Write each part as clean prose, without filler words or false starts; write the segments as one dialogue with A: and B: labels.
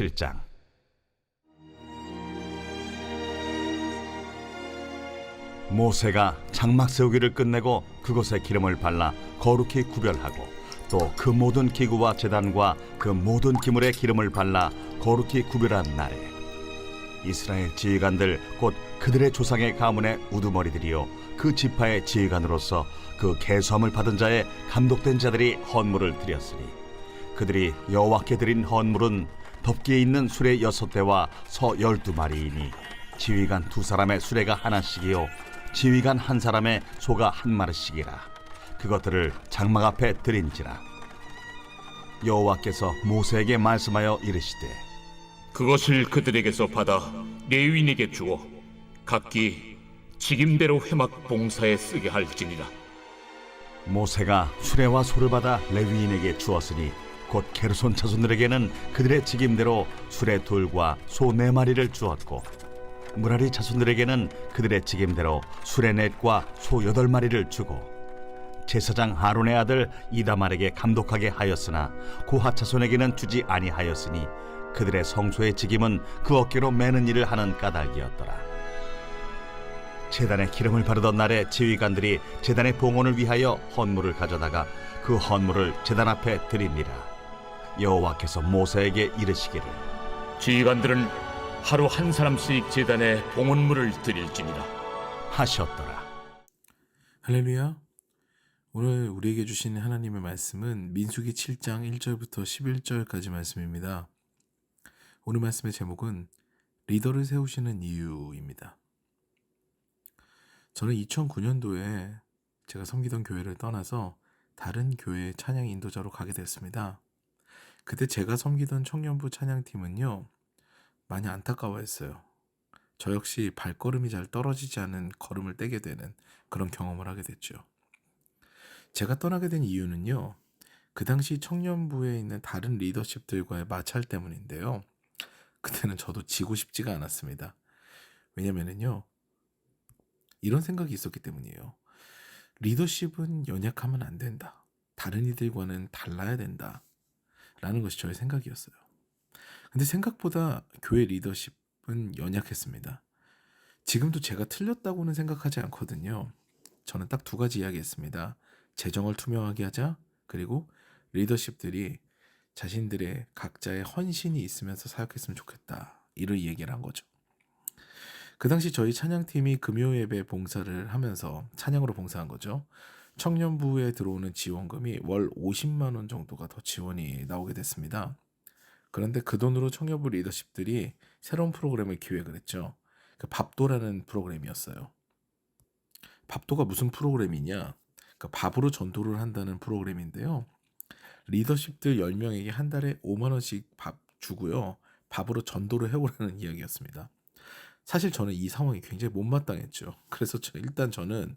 A: 7장. 모세가 장막 세우기를 끝내고 그곳에 기름을 발라 거룩히 구별하고 또 그 모든 기구와 제단과 그 모든 기물에 기름을 발라 거룩히 구별한 날에 이스라엘 지휘관들 곧 그들의 조상의 가문의 우두머리들이요 그 지파의 지휘관으로서 그 계수함을 받은 자의 감독된 자들이 헌물을 드렸으니 그들이 여호와께 드린 헌물은 덮기에 있는 수레 6대와 서 12마리이니 지휘관 2사람의 수레가 하나씩이요 지휘관 1사람의 소가 1마리씩이라. 그것들을 장막 앞에 드린지라. 여호와께서 모세에게 말씀하여 이르시되
B: 그것을 그들에게서 받아 레위인에게 주어 각기 직임대로 회막 봉사에 쓰게 할지니라.
A: 모세가 수레와 소를 받아 레위인에게 주었으니 곧 게르손 자손들에게는 그들의 직임대로 수레 2과 소 4마리를 주었고 무라리 자손들에게는 그들의 직임대로 수레 4과 소 8마리를 주고 제사장 아론의 아들 이다말에게 감독하게 하였으나 고핫 자손에게는 주지 아니하였으니 그들의 성소의 직임은 그 어깨로 매는 일을 하는 까닭이었더라. 제단에 기름을 바르던 날에 지휘관들이 제단의 봉헌을 위하여 헌물을 가져다가 그 헌물을 제단 앞에 드립니다. 여호와께서 모세에게 이르시기를
B: 지휘관들은 하루 1사람씩 제단에 봉헌물을 드릴지니라
A: 하셨더라.
C: 할렐루야. 오늘 우리에게 주신 하나님의 말씀은 민수기 7장 1절부터 11절까지 말씀입니다. 오늘 말씀의 제목은 리더를 세우시는 이유입니다. 저는 2009년도에 제가 섬기던 교회를 떠나서 다른 교회의 찬양 인도자로 가게 됐습니다. 그때 제가 섬기던 청년부 찬양팀은요, 많이 안타까워했어요. 저 역시 발걸음이 잘 떨어지지 않은 걸음을 떼게 되는 그런 경험을 하게 됐죠. 제가 떠나게 된 이유는요, 그 당시 청년부에 있는 다른 리더십들과의 마찰 때문인데요. 그때는 저도 지고 싶지가 않았습니다. 왜냐면은요, 이런 생각이 있었기 때문이에요. 리더십은 연약하면 안 된다. 다른 이들과는 달라야 된다. 라는 것이 저의 생각이었어요. 근데 생각보다 교회 리더십은 연약했습니다. 지금도 제가 틀렸다고는 생각하지 않거든요. 저는 딱 2가지 이야기했습니다. 재정을 투명하게 하자, 그리고 리더십들이 자신들의 각자의 헌신이 있으면서 사역했으면 좋겠다. 이런 얘기를 한 거죠. 그 당시 저희 찬양팀이 금요예배 봉사를 하면서 찬양으로 봉사한 거죠. 청년부에 들어오는 지원금이 월 50만 원 정도가 더 지원이 나오게 됐습니다. 그런데 그 돈으로 청년부 리더십들이 새로운 프로그램을 기획을 했죠. 그 밥도라는 프로그램이었어요. 밥도가 무슨 프로그램이냐? 그 밥으로 전도를 한다는 프로그램인데요. 리더십들 10명에게 한 달에 5만 원씩 밥 주고요. 밥으로 전도를 해오라는 이야기였습니다. 사실 저는 이 상황이 굉장히 못마땅했죠. 그래서 일단 저는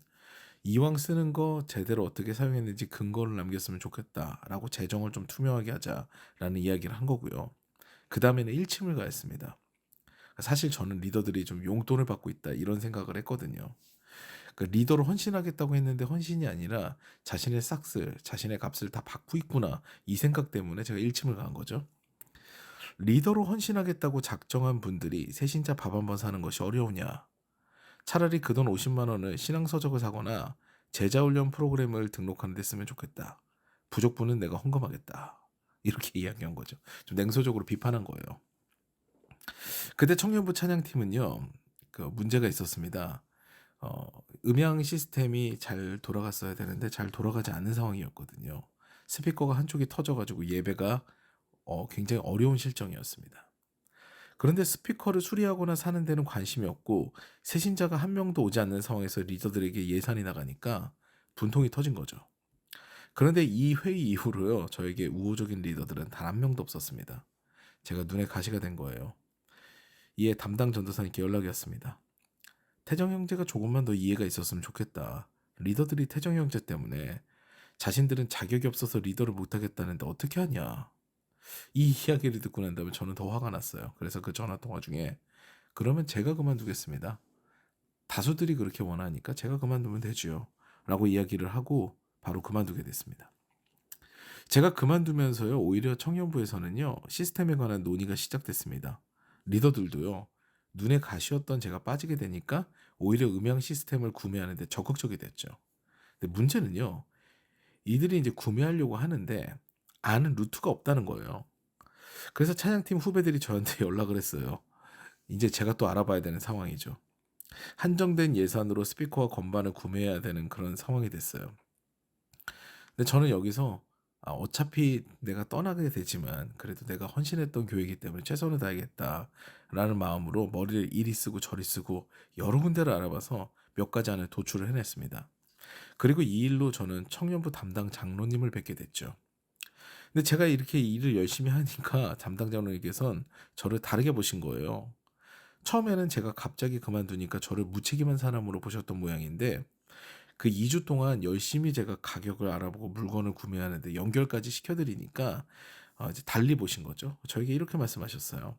C: 이왕 쓰는 거 제대로 어떻게 사용했는지 근거를 남겼으면 좋겠다라고 재정을 좀 투명하게 하자라는 이야기를 한 거고요. 그 다음에는 일침을 가했습니다. 사실 저는 리더들이 좀 용돈을 받고 있다 이런 생각을 했거든요. 그러니까 리더로 헌신하겠다고 했는데 헌신이 아니라 자신의 싹쓸, 자신의 값을 다 받고 있구나 이 생각 때문에 제가 일침을 가한 거죠. 리더로 헌신하겠다고 작정한 분들이 새신자 밥 한 번 사는 것이 어려우냐? 차라리 그 돈 50만 원을 신앙서적을 사거나 제자훈련 프로그램을 등록하는 데 쓰면 좋겠다. 부족분은 내가 헌금하겠다. 이렇게 이야기한 거죠. 좀 냉소적으로 비판한 거예요. 그때 청년부 찬양팀은요, 그 문제가 있었습니다. 음향 시스템이 잘 돌아갔어야 되는데 잘 돌아가지 않는 상황이었거든요. 스피커가 한쪽이 터져가지고 예배가 굉장히 어려운 실정이었습니다. 그런데 스피커를 수리하거나 사는 데는 관심이 없고 새신자가 한 명도 오지 않는 상황에서 리더들에게 예산이 나가니까 분통이 터진 거죠. 그런데 이 회의 이후로요, 저에게 우호적인 리더들은 단 한 명도 없었습니다. 제가 눈에 가시가 된 거예요. 이에 담당 전도사님께 연락이 왔습니다. 태정 형제가 조금만 더 이해가 있었으면 좋겠다. 리더들이 태정 형제 때문에 자신들은 자격이 없어서 리더를 못하겠다는데 어떻게 하냐. 이 이야기를 듣고 난 다음에 저는 더 화가 났어요. 그래서 그 전화통화 중에 그러면 제가 그만두겠습니다. 다수들이 그렇게 원하니까 제가 그만두면 되지요. 라고 이야기를 하고 바로 그만두게 됐습니다. 제가 그만두면서요, 오히려 청년부에서는요, 시스템에 관한 논의가 시작됐습니다. 리더들도요, 눈에 가시였던 제가 빠지게 되니까 오히려 음향 시스템을 구매하는데 적극적이 됐죠. 근데 문제는요, 이들이 이제 구매하려고 하는데 아는 루트가 없다는 거예요. 그래서 찬양팀 후배들이 저한테 연락을 했어요. 이제 제가 또 알아봐야 되는 상황이죠. 한정된 예산으로 스피커와 건반을 구매해야 되는 그런 상황이 됐어요. 근데 저는 여기서 어차피 내가 떠나게 되지만 그래도 내가 헌신했던 교회이기 때문에 최선을 다하겠다라는 마음으로 머리를 이리 쓰고 저리 쓰고 여러 군데를 알아봐서 몇 가지 안을 도출을 해냈습니다. 그리고 이 일로 저는 청년부 담당 장로님을 뵙게 됐죠. 근데 제가 이렇게 일을 열심히 하니까 담당 장로님께서는 저를 다르게 보신 거예요. 처음에는 제가 갑자기 그만두니까 저를 무책임한 사람으로 보셨던 모양인데 그 2주 동안 열심히 제가 가격을 알아보고 물건을 구매하는데 연결까지 시켜드리니까 이제 달리 보신 거죠. 저에게 이렇게 말씀하셨어요.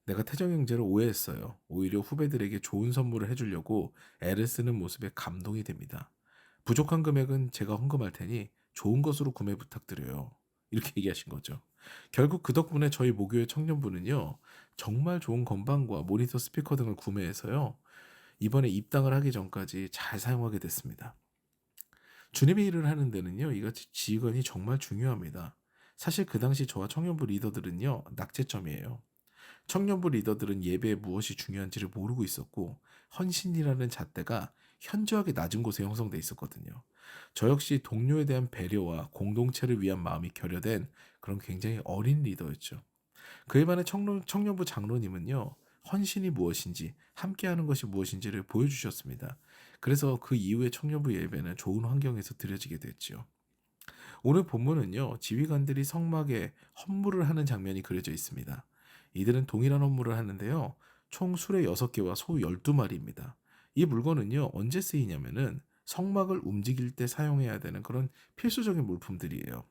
C: 내가 태정 형제를 오해했어요. 오히려 후배들에게 좋은 선물을 해주려고 애를 쓰는 모습에 감동이 됩니다. 부족한 금액은 제가 헌금할 테니 좋은 것으로 구매 부탁드려요. 이렇게 얘기하신 거죠. 결국 그 덕분에 저희 모교의 청년부는요, 정말 좋은 건반과 모니터 스피커 등을 구매해서요, 이번에 입당을 하기 전까지 잘 사용하게 됐습니다. 주님의 일을 하는 데는요, 이같이 지휘관이 정말 중요합니다. 사실 그 당시 저와 청년부 리더들은요, 낙제점이에요. 청년부 리더들은 예배에 무엇이 중요한지를 모르고 있었고 헌신이라는 잣대가 현저하게 낮은 곳에 형성돼 있었거든요. 저 역시 동료에 대한 배려와 공동체를 위한 마음이 결여된 그런 굉장히 어린 리더였죠. 그에 반해 청년부 장로님은요, 헌신이 무엇인지 함께하는 것이 무엇인지를 보여주셨습니다. 그래서 그 이후에 청년부 예배는 좋은 환경에서 드려지게 됐죠. 오늘 본문은요, 지휘관들이 성막에 헌물을 하는 장면이 그려져 있습니다. 이들은 동일한 업무를 하는데요, 총 수레 6개와 소 12마리입니다. 이 물건은요, 언제 쓰이냐면은 성막을 움직일 때 사용해야 되는 그런 필수적인 물품들이에요.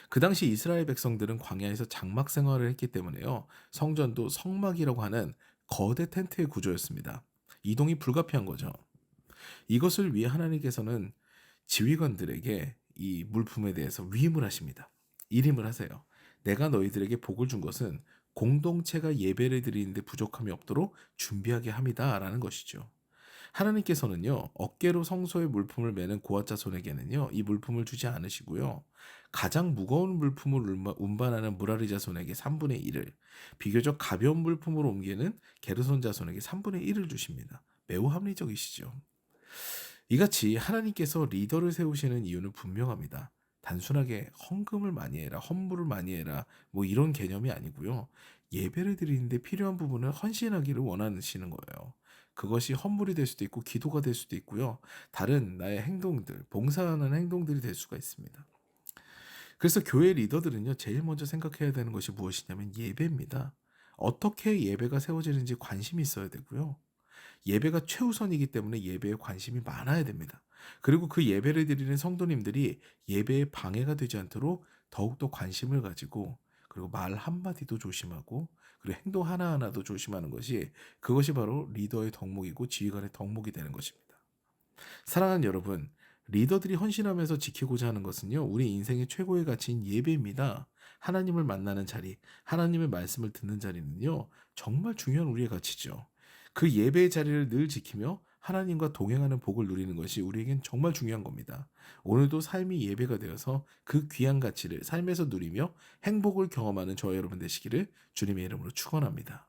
C: 그 당시 이스라엘 백성들은 광야에서 장막 생활을 했기 때문에요, 성전도 성막이라고 하는 거대 텐트의 구조였습니다. 이동이 불가피한 거죠. 이것을 위해 하나님께서는 지휘관들에게 이 물품에 대해서 위임을 하십니다. 일임을 하세요. 내가 너희들에게 복을 준 것은 공동체가 예배를 드리는데 부족함이 없도록 준비하게 함이다라는 것이죠. 하나님께서는요, 어깨로 성소의 물품을 매는 고아자손에게는요, 이 물품을 주지 않으시고요, 가장 무거운 물품을 운반하는 무라리 자손에게 3분의 1을, 비교적 가벼운 물품으로 옮기는 게르손 자손에게 3분의 1을 주십니다. 매우 합리적이시죠. 이같이 하나님께서 리더를 세우시는 이유는 분명합니다. 단순하게 헌금을 많이 해라, 헌물을 많이 해라, 뭐 이런 개념이 아니고요. 예배를 드리는데 필요한 부분을 헌신하기를 원하시는 거예요. 그것이 헌물이 될 수도 있고 기도가 될 수도 있고요. 다른 나의 행동들, 봉사하는 행동들이 될 수가 있습니다. 그래서 교회 리더들은요, 제일 먼저 생각해야 되는 것이 무엇이냐면 예배입니다. 어떻게 예배가 세워지는지 관심이 있어야 되고요. 예배가 최우선이기 때문에 예배에 관심이 많아야 됩니다. 그리고 그 예배를 드리는 성도님들이 예배에 방해가 되지 않도록 더욱더 관심을 가지고, 그리고 말 한마디도 조심하고, 그리고 행동 하나하나도 조심하는 것이, 그것이 바로 리더의 덕목이고 지휘관의 덕목이 되는 것입니다. 사랑하는 여러분, 리더들이 헌신하면서 지키고자 하는 것은요, 우리 인생의 최고의 가치인 예배입니다. 하나님을 만나는 자리, 하나님의 말씀을 듣는 자리는요, 정말 중요한 우리의 가치죠. 그 예배의 자리를 늘 지키며 하나님과 동행하는 복을 누리는 것이 우리에겐 정말 중요한 겁니다. 오늘도 삶이 예배가 되어서 그 귀한 가치를 삶에서 누리며 행복을 경험하는 저와 여러분 되시기를 주님의 이름으로 축원합니다.